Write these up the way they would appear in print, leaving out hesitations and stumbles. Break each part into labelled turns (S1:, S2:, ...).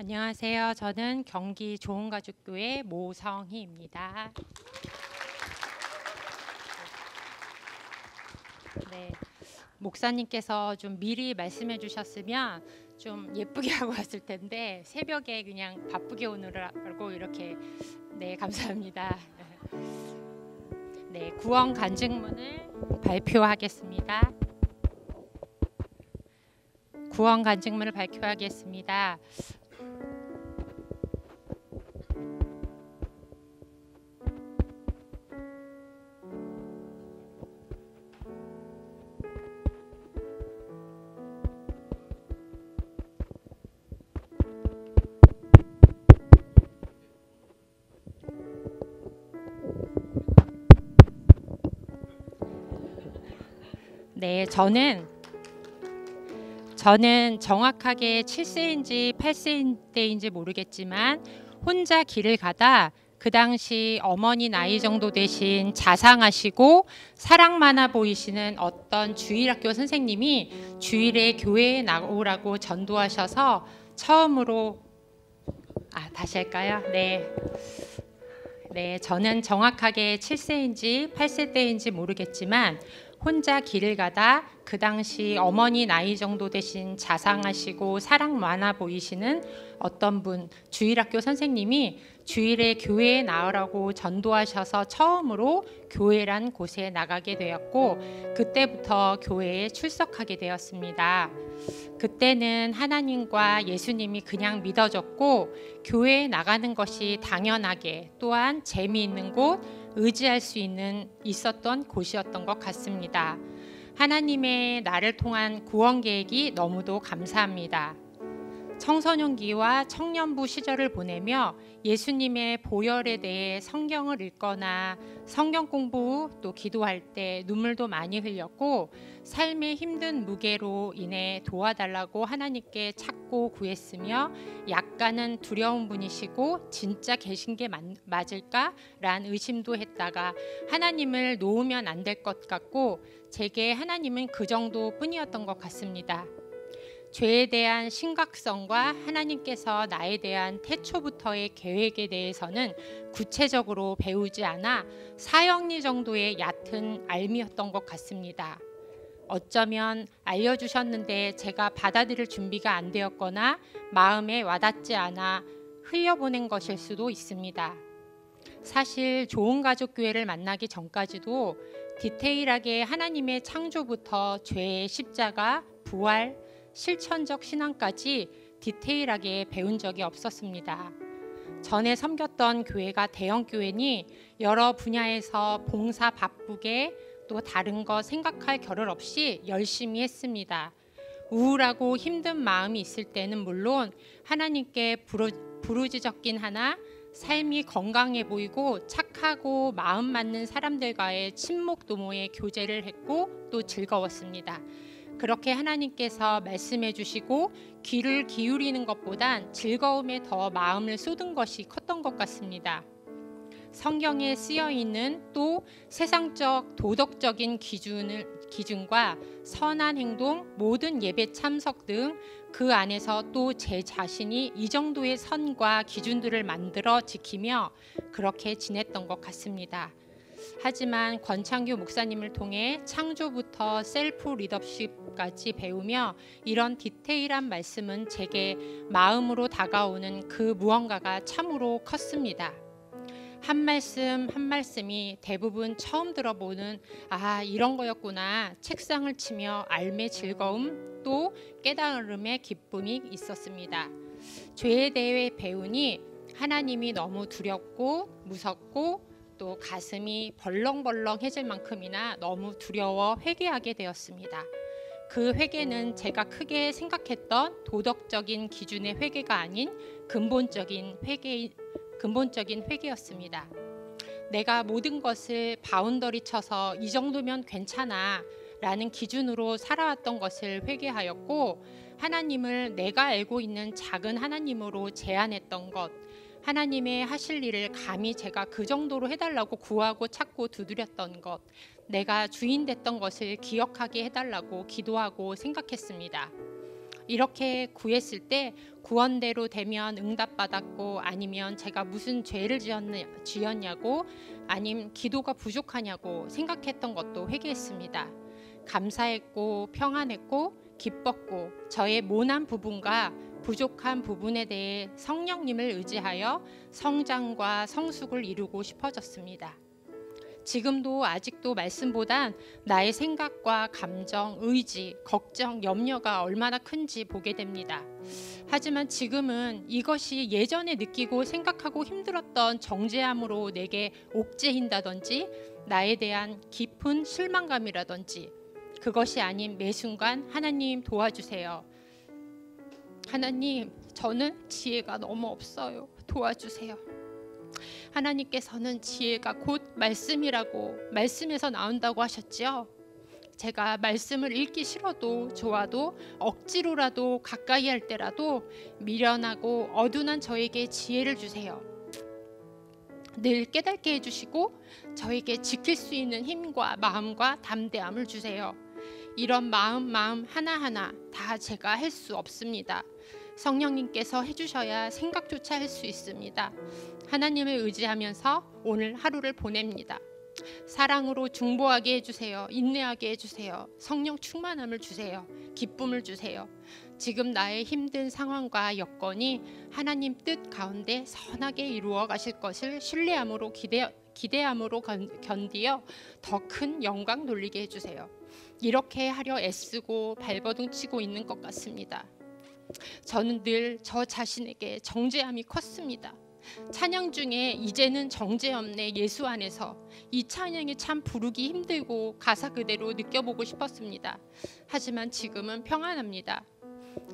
S1: 안녕하세요. 저는 경기 좋은가족교회 모성희입니다. 네, 목사님께서 좀 미리 말씀해 주셨으면 좀 예쁘게 하고 왔을 텐데 새벽에 그냥 바쁘게 오느라고 이렇게 감사합니다. 네, 구원 간증문을 발표하겠습니다. 구원 간증문을 발표하겠습니다. 네, 저는 정확하게 7세인지 8세인지 모르겠지만 혼자 길을 가다 그 당시 어머니 나이 정도 되신 자상하시고 사랑 많아 보이시는 어떤 주일학교 선생님이 주일에 교회에 나오라고 전도하셔서 처음으로 다시 할까요? 네, 저는 정확하게 7세인지 8세 때인지 모르겠지만 혼자 길을 가다 그 당시 어머니 나이 정도 되신 자상하시고 사랑 많아 보이시는 어떤 분 주일학교 선생님이 주일에 교회에 나오라고 전도하셔서 처음으로 교회란 곳에 나가게 되었고 그때부터 교회에 출석하게 되었습니다. 그때는 하나님과 예수님이 그냥 믿어졌고 교회에 나가는 것이 당연하게 또한 재미있는 곳, 의지할 수 있었던 곳이었던 것 같습니다. 하나님의 나를 통한 구원 계획이 너무도 감사합니다. 청소년기와 청년부 시절을 보내며 예수님의 보혈에 대해 성경을 읽거나 성경 공부 또 기도할 때 눈물도 많이 흘렸고 삶의 힘든 무게로 인해 도와달라고 하나님께 찾고 구했으며 약간은 두려운 분이시고 진짜 계신 게 맞을까라는 의심도 했다가 하나님을 놓으면 안 될 것 같고 제게 하나님은 그 정도뿐이었던 것 같습니다. 죄에 대한 심각성과 하나님께서 나에 대한 태초부터의 계획에 대해서는 구체적으로 배우지 않아 사형리 정도의 얕은 알미였던 것 같습니다. 어쩌면 알려주셨는데 제가 받아들일 준비가 안 되었거나 마음에 와닿지 않아 흘려보낸 것일 수도 있습니다. 사실 좋은가족교회를 만나기 전까지도 디테일하게 하나님의 창조부터 죄의 십자가, 부활, 실천적 신앙까지 디테일하게 배운 적이 없었습니다. 전에 섬겼던 교회가 대형 교회니 여러 분야에서 봉사 바쁘게 또 다른 거 생각할 겨를 없이 열심히 했습니다. 우울하고 힘든 마음이 있을 때는 물론 하나님께 부르짖었긴 하나 삶이 건강해 보이고 착하고 마음 맞는 사람들과의 친목 도모의 교제를 했고 또 즐거웠습니다. 그렇게 하나님께서 말씀해 주시고 귀를 기울이는 것보단 즐거움에 더 마음을 쏟은 것이 컸던 것 같습니다. 성경에 쓰여 있는 또 세상적 도덕적인 기준과 선한 행동, 모든 예배 참석 등 그 안에서 또 제 자신이 이 정도의 선과 기준들을 만들어 지키며 그렇게 지냈던 것 같습니다. 하지만 권창규 목사님을 통해 창조부터 셀프 리더십까지 배우며 이런 디테일한 말씀은 제게 마음으로 다가오는 그 무언가가 참으로 컸습니다. 한 말씀 한 말씀이 대부분 처음 들어보는 이런 거였구나 책상을 치며 알매 즐거움 또 깨달음의 기쁨이 있었습니다. 죄에 대해 배우니 하나님이 너무 두렵고 무섭고 또 가슴이 벌렁벌렁해질 만큼이나 너무 두려워 회개하게 되었습니다. 그 회개는 제가 크게 생각했던 도덕적인 기준의 회개가 아닌 근본적인 회개였습니다. 내가 모든 것을 바운더리 쳐서 이 정도면 괜찮아 라는 기준으로 살아왔던 것을 회개하였고 하나님을 내가 알고 있는 작은 하나님으로 제한했던 것 하나님의 하실 일을 감히 제가 그 정도로 해달라고 구하고 찾고 두드렸던 것 내가 주인 됐던 것을 기억하게 해달라고 기도하고 생각했습니다. 이렇게 구했을 때 구원대로 되면 응답받았고, 아니면 제가 무슨 죄를 지었냐고, 아니면 기도가 부족하냐고 생각했던 것도 회개했습니다. 감사했고 평안했고 기뻤고, 저의 모난 부분과 부족한 부분에 대해 성령님을 의지하여 성장과 성숙을 이루고 싶어졌습니다. 지금도 아직도 말씀보단 나의 생각과 감정, 의지, 걱정, 염려가 얼마나 큰지 보게 됩니다. 하지만 지금은 이것이 예전에 느끼고 생각하고 힘들었던 정죄함으로 내게 옥죄인다든지, 나에 대한 깊은 실망감이라든지, 그것이 아닌 매 순간 하나님 도와주세요. 하나님, 저는 지혜가 너무 없어요. 도와주세요. 하나님께서는 지혜가 곧 말씀이라고, 말씀에서 나온다고 하셨지요. 제가 말씀을 읽기 싫어도 좋아도 억지로라도 가까이 할 때라도 미련하고 어둔한 저에게 지혜를 주세요. 늘 깨닫게 해주시고 저에게 지킬 수 있는 힘과 마음과 담대함을 주세요. 이런 마음 하나하나 다 제가 할 수 없습니다. 성령님께서 해주셔야 생각조차 할 수 있습니다. 하나님을 의지하면서 오늘 하루를 보냅니다. 사랑으로 중보하게 해주세요. 인내하게 해주세요. 성령 충만함을 주세요. 기쁨을 주세요. 지금 나의 힘든 상황과 여건이 하나님 뜻 가운데 선하게 이루어 가실 것을 신뢰함으로 기대함으로 견디어 더 큰 영광 돌리게 해주세요. 이렇게 하려 애쓰고 발버둥 치고 있는 것 같습니다. 저는 늘 저 자신에게 정죄함이 컸습니다. 찬양 중에 이제는 정죄 없네 예수 안에서, 이 찬양이 참 부르기 힘들고 가사 그대로 느껴보고 싶었습니다. 하지만 지금은 평안합니다.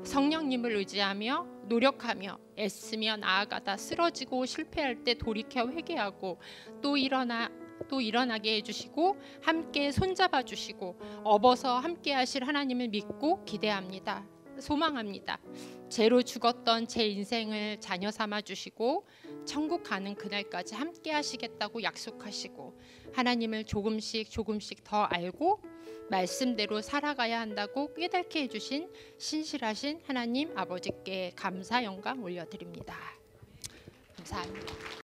S1: 성령님을 의지하며 노력하며 애쓰며 나아가다 쓰러지고 실패할 때 돌이켜 회개하고 또 일어나게 해주시고 함께 손잡아 주시고 업어서 함께 하실 하나님을 믿고 기대합니다. 소망합니다. 죄로 죽었던 제 인생을 자녀 삼아 주시고 천국 가는 그날까지 함께 하시겠다고 약속하시고, 하나님을 조금씩 더 알고 말씀대로 살아가야 한다고 깨닫게 해주신 신실하신 하나님 아버지께 감사 영광 올려드립니다. 감사합니다.